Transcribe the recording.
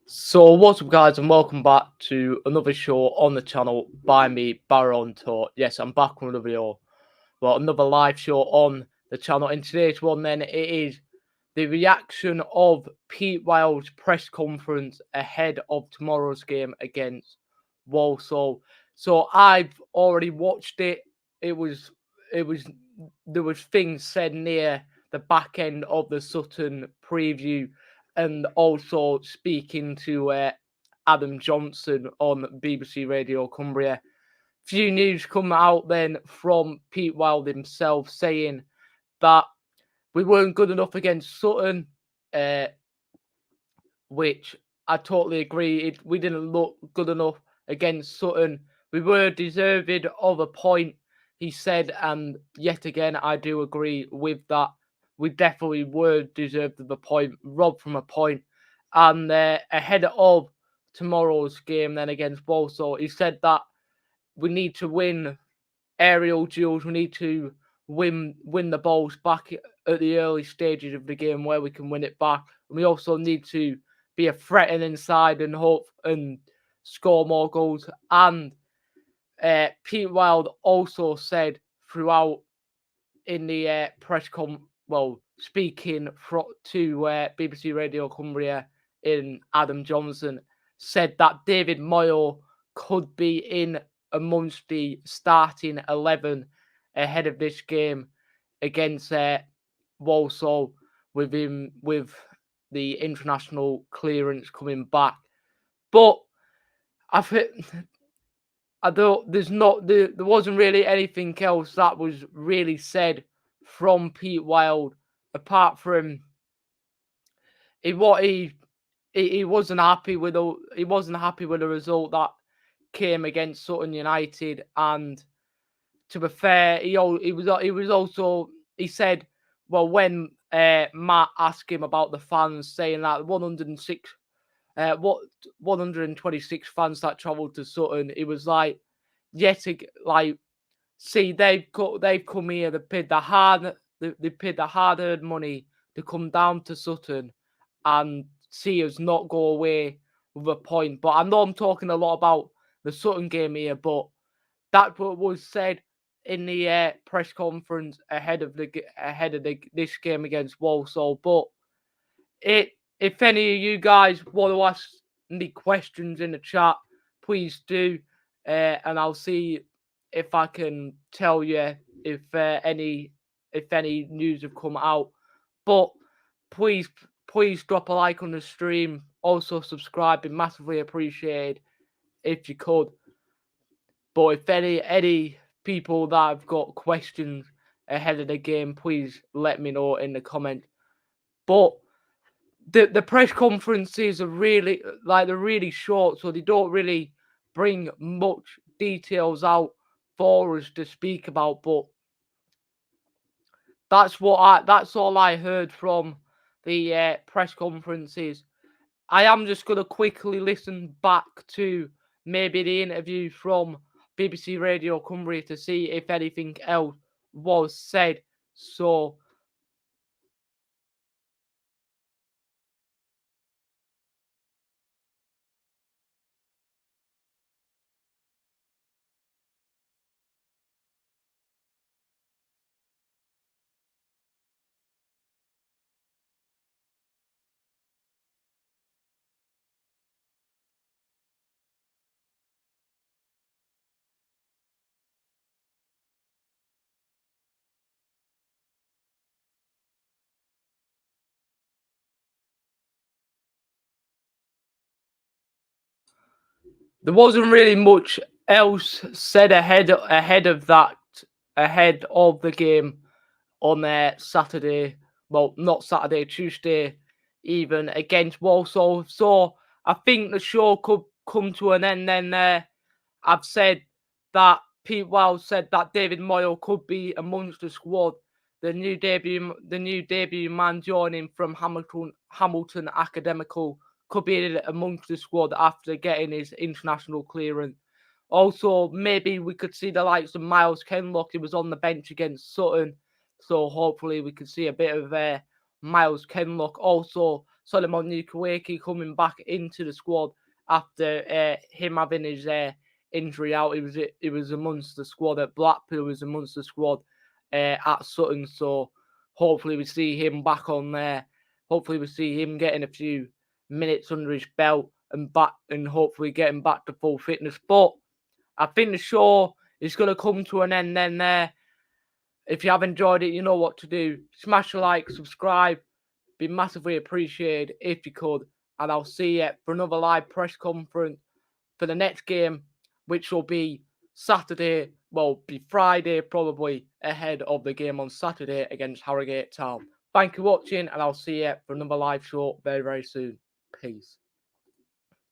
So what's up guys and welcome back to another show on the channel by me, Barrow on Tour. Yes, I'm back with another video. Well, another live show on the channel. In today's one then it is the reaction of Pete Wild's press conference ahead of tomorrow's game against Walsall. So I've already watched it. It was there was things said near the back end of the Sutton preview, and also speaking to Adam Johnson on BBC Radio Cumbria. Few news come out then from Pete Wild himself saying that we weren't good enough against Sutton, uh, which I totally agree. We didn't look good enough against Sutton. We were deserving of a point, he said, and yet again, I do agree with that. We definitely were deserved of a point, robbed from a point. And ahead of tomorrow's game then against Walsall, he said that we need to win aerial duels. We need to win the balls back at the early stages of the game where we can win it back. And we also need to be a threat inside and hope and score more goals. And Pete Wild also said throughout in the speaking to BBC Radio Cumbria in Adam Johnson, said that David Moyle could be in amongst the starting 11 ahead of this game against Walsall, with the international clearance coming back. But I think there wasn't really anything else that was really said from Pete Wild apart from he wasn't happy with the result that came against Sutton United. And to be fair, he said, well, when Matt asked him about the fans, saying that 126 fans that travelled to Sutton, it was like, see, they've come here, they paid the hard-earned money to come down to Sutton and see us not go away with a point. But I know I'm talking a lot about the Sutton game here, but that was said in the press conference ahead of this game against Walsall. But if any of you guys want to ask any questions in the chat, please do, and I'll see if I can tell you if any news have come out. But please drop a like on the stream. Also subscribe, be massively appreciated if you could. But if any people that have got questions ahead of the game, please let me know in the comments. But the press conferences are really they're really short, so they don't really bring much details out for us to speak about. But that's all I heard from the press conferences. I am just going to quickly listen back to maybe the interview from BBC Radio Cumbria to see if anything else was said. So there wasn't really much else said ahead of the game on Saturday. Well, not Saturday, Tuesday, even against Walsall. So I think the show could come to an end then. I've said that Pete Wild said that David Moyle could be amongst the squad. The new debut man joining from Hamilton Academical could be amongst the squad after getting his international clearance. Also, maybe we could see the likes of Miles Kenlock. He was on the bench against Sutton, so hopefully we could see a bit of Miles Kenlock. Also, Solomon Nukwaki coming back into the squad after him having his injury out. He was amongst the squad at Blackpool, he was amongst the squad at Sutton. So hopefully we see him back on there. Hopefully we see him getting a few minutes under his belt and hopefully getting back to full fitness. But I think the show is going to come to an end then there. If you have enjoyed it, you know what to do. Smash a like, subscribe. Be massively appreciated if you could. And I'll see you for another live press conference for the next game, which will be Saturday. Well, be Friday probably ahead of the game on Saturday against Harrogate Town. Thank you for watching, and I'll see you for another live show very, very soon. Peace.